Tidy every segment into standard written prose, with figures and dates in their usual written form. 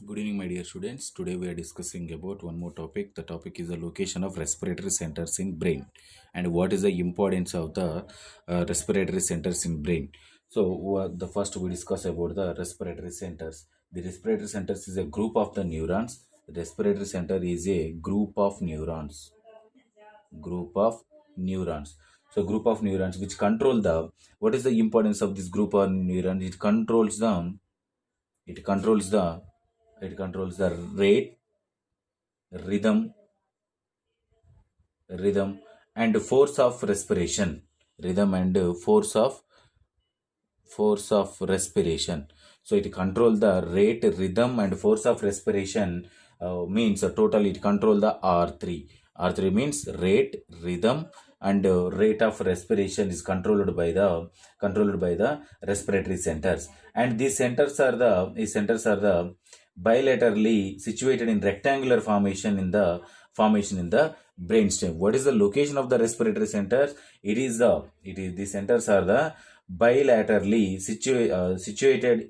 Good evening, my dear students. Today we are discussing about one more topic. The topic is the location of respiratory centers in brain and what is the importance of the respiratory centers in brain. So the first we discuss about the respiratory centers. The respiratory centers is a group of the neurons. The respiratory center is a group of neurons. Group of neurons. So group of neurons which control the. What is the importance of this group of neurons? It controls the. It controls the rate, rhythm, rhythm and force of respiration. Rhythm and force of respiration. So it control the rate, rhythm and force of respiration. Means total it control the R3. R3 means rate, rhythm and rate of respiration is controlled by the respiratory centers. And these centers are the bilaterally situated in rectangular formation in the brainstem. What is the location of the respiratory centers? The centers are the bilaterally situated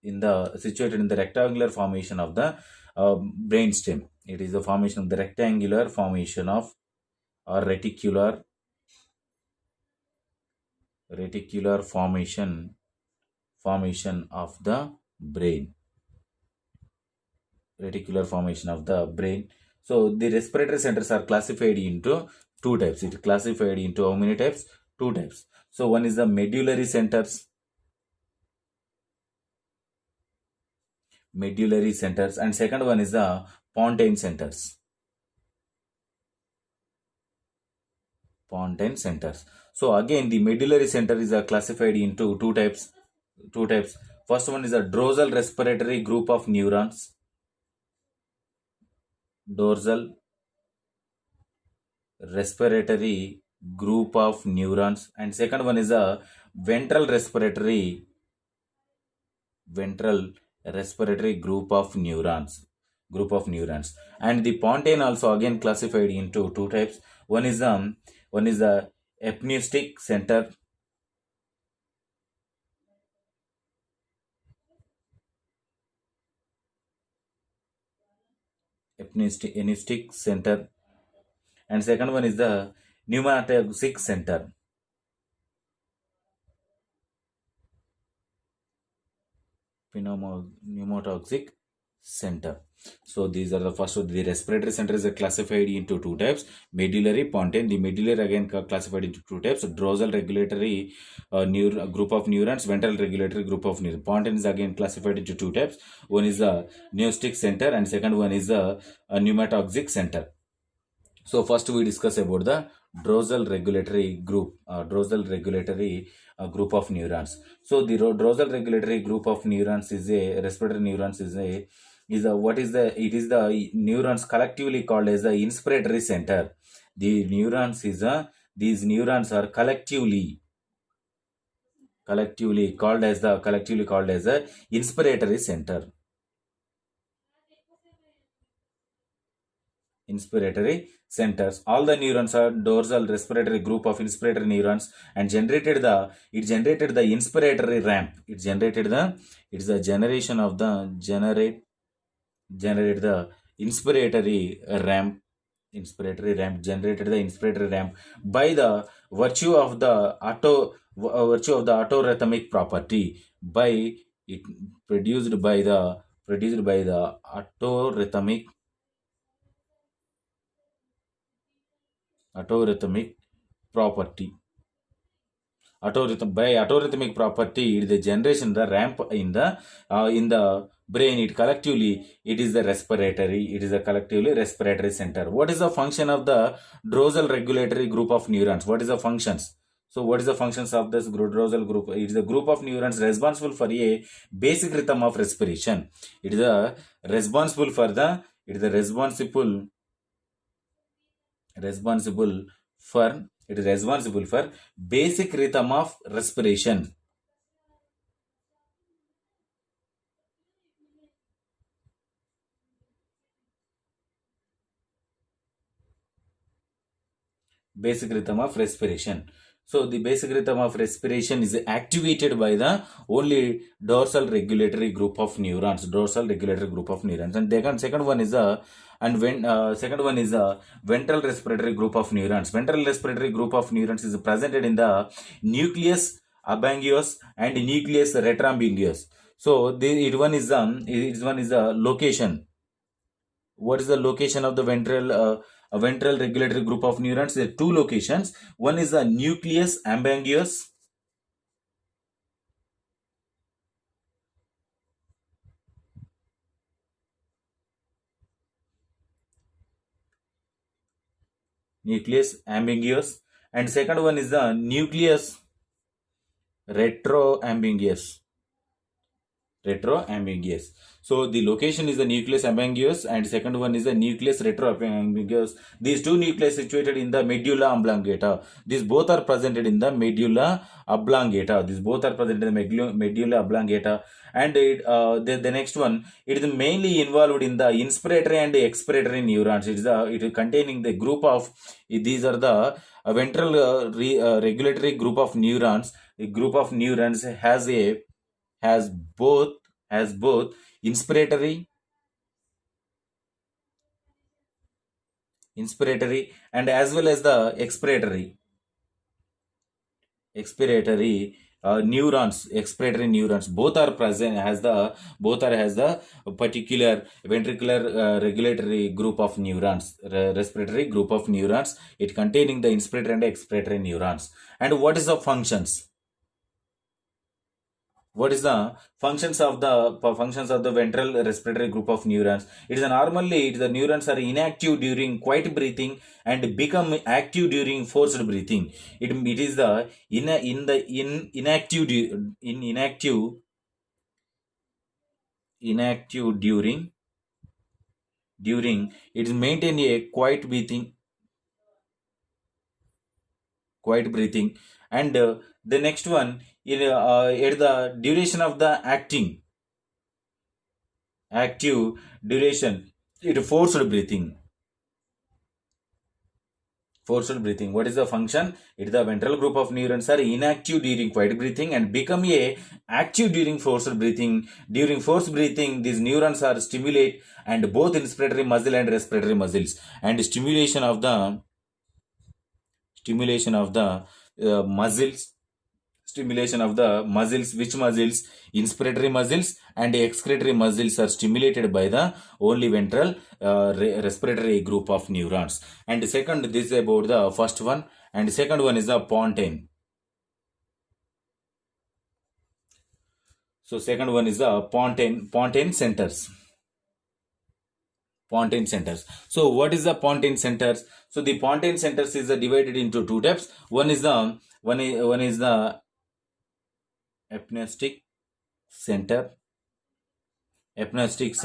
in the rectangular formation of the brainstem. It is the formation of the rectangular formation of or reticular formation of the brain. Reticular formation of the brain. So the respiratory centers are classified into two types. It classified into how many types? Two types. So one is the medullary centers, and second one is the pontine centers. Pontine centers. So again, the medullary center is classified into two types. Two types. First one is a dorsal respiratory group of neurons. Dorsal respiratory group of neurons, and second one is a ventral respiratory group of neurons. And the pontine also again classified into two types. One is the apneustic center. Apneustic center, and second one is the pneumatoxic center. Pneumotoxic center. So these are the first. The respiratory center is classified into two types: medullary, pontine. The medullary again classified into two types: dorsal regulatory group of neurons, ventral regulatory group of neurons. Pontine is again classified into two types. One is the pneustic center, and second one is the pneumotoxic center. So first we discuss about the dorsal regulatory group of neurons. So the dorsal regulatory group of neurons is a respiratory neurons is a what is the it is the neurons collectively called as the inspiratory center. The neurons is a these neurons are collectively called as the inspiratory center. Inspiratory centers. All the neurons are dorsal respiratory group of inspiratory neurons, and generated the inspiratory ramp. It's the generation of the generate the inspiratory ramp. Generated the inspiratory ramp by the virtue of the autorhythmic property, by it produced by the autorhythmic property. Autorhythmic property, it is the generation the ramp in the brain. It is the collectively respiratory center. What is the function of the dorsal regulatory group of neurons? What is the functions? So what is the functions of this dorsal group? It is a group of neurons responsible for a basic rhythm of respiration. It is a responsible for the it is a responsible for it is responsible for basic rhythm of respiration. Basic rhythm of respiration. So the basic rhythm of respiration is activated by the only dorsal regulatory group of neurons. Dorsal regulatory group of neurons. And second one is a and when second one is a ventral respiratory group of neurons. Ventral respiratory group of neurons is presented in the nucleus ambiguous and nucleus retroambiguous. So it one is a location. What is the location of the ventral regulatory group of neurons? There are two locations. One is the nucleus ambiguous. Nucleus ambiguous, and second one is the nucleus retroambiguous. Retroambiguous. So the location is the nucleus ambiguous, and second one is the nucleus retroambiguous. These two nuclei situated in the medulla oblongata. These both are presented in the medulla oblongata. These both are present in the medulla oblongata. And the next one, it is mainly involved in the inspiratory and expiratory neurons. It is containing the group of, these are the ventral regulatory group of neurons. A group of neurons has both has both inspiratory and as well as the expiratory expiratory neurons. Both are present has the particular ventricular regulatory group of neurons, respiratory group of neurons. It containing the inspiratory and expiratory neurons. And what is the functions? What is the functions of the ventral respiratory group of neurons? It is normally the neurons are inactive during quiet breathing and become active during forced breathing. It is the inactive during it is maintain a quiet breathing. And the next one, at the duration of the active duration, it forced breathing. What is the function? It is the ventral group of neurons are inactive during quiet breathing and become a active during forced breathing. During forced breathing, these neurons are stimulate and both inspiratory muscle and respiratory muscles, and stimulation of the muscles. Stimulation of the muscles. Which muscles? Inspiratory muscles and excretory muscles are stimulated by the only ventral respiratory group of neurons. And second, this is about the first one, and second one is the pontine. So second one is the pontine centers. Pontine centers. So what is the pontine centers? So the pontine centers is divided into two types. One is the epinestic center. So epinestic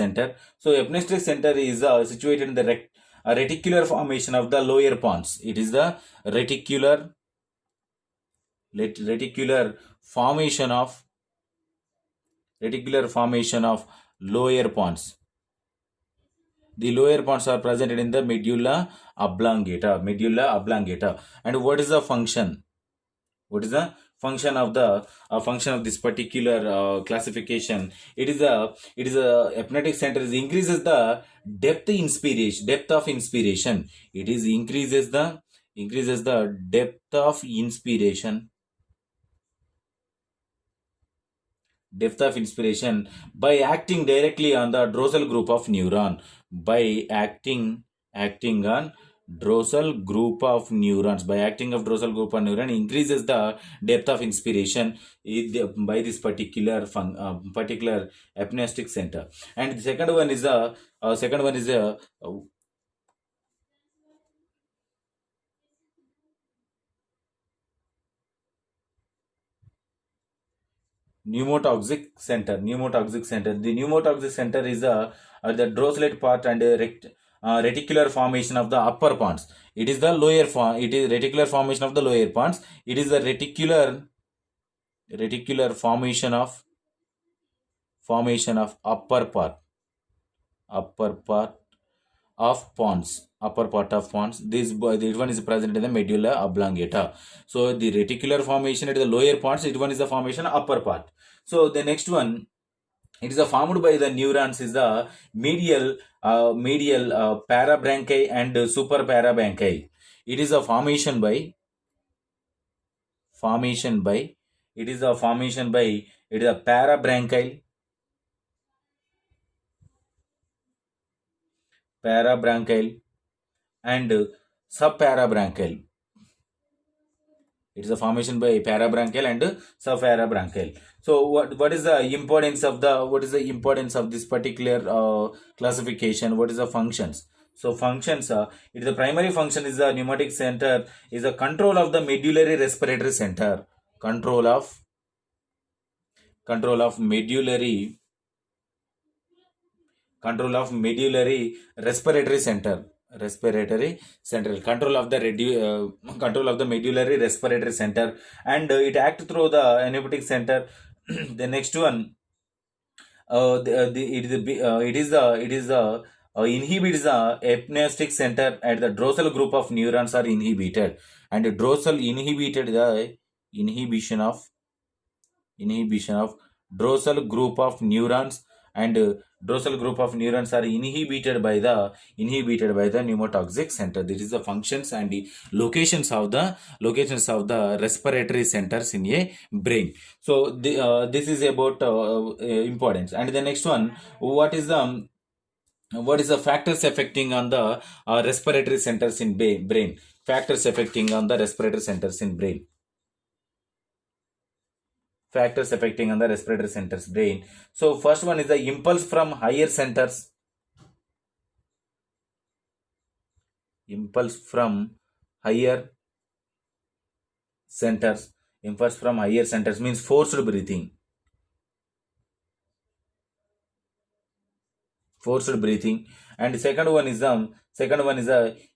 center is situated in the reticular formation of the lower pons. It is the reticular formation of lower pons. The lower pons are present in the medulla oblongata. And what is the function? What is the function of this particular classification? It is a hypnotic center increases the depth of inspiration. It is increases the depth of inspiration by acting directly on the dorsal group of neuron. By acting on dorsal group of neurons, increases the depth of inspiration by this particular epinestic center. And the second one is pneumotoxic center. The pneumotoxic center is the drosselate part and reticular formation of the upper pons. It is the lower form. It is reticular formation of the lower pons. It is the reticular formation of upper part of pons, upper part of pons. This one is present in the medulla oblongata. So the reticular formation at the lower parts, it one is the formation upper part. So the next one, it is formed by the neurons is the medial parabranchi and super parabranchi. It is a formation by it is a formation by it is a parabranchial and subparabranchial. It is a formation by parabranchial and subparabranchial. So what is the importance of this particular classification? What is the functions? So functions, it is the primary function is the pneumatic center is the control of the medullary respiratory center. Control of medullary respiratory center, control of the medullary respiratory center, and it act through the pneumatic center. The next one, it is the inhibits the epinestic center at the dorsal group of neurons are inhibited, and dorsal inhibited the inhibition of inhibition of dorsal group of neurons, and dorsal group of neurons are inhibited by the pneumotoxic center. This is the functions and the locations of the respiratory centers in a brain. So this is about importance. And the next one, what is the factors affecting on the respiratory centers in brain? Factors affecting on the respiratory centers in brain. Factors affecting on the respiratory centers brain. So first one is the impulse from higher centers. Impulse from higher centers. Impulse from higher centers means forced breathing. Forced breathing. And second one is the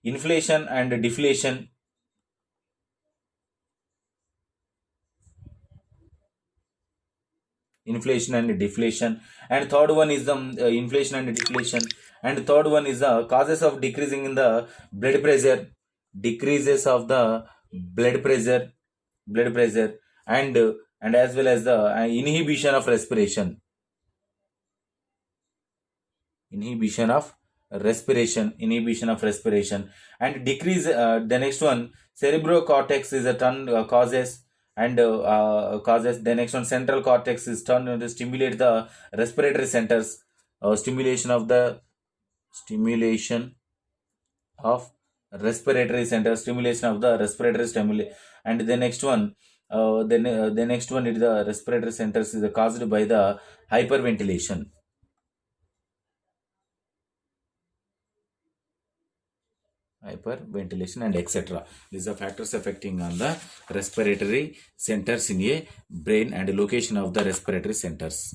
inflation and deflation. Inflation and deflation. And third one is the inflation and deflation. And third one is the causes of decreasing in the blood pressure. Decreases of the blood pressure, and as well as the inhibition of respiration. Inhibition of respiration and decrease. The next one, cerebrocortex is a turn causes. The next one, central cortex is turned to stimulate the respiratory centers. Stimulation of stimulation of the respiratory stimuli. And the next one, the next one is the respiratory centers is caused by the hyperventilation. Hyperventilation and etc. These are factors affecting on the respiratory centers in a brain and location of the respiratory centers.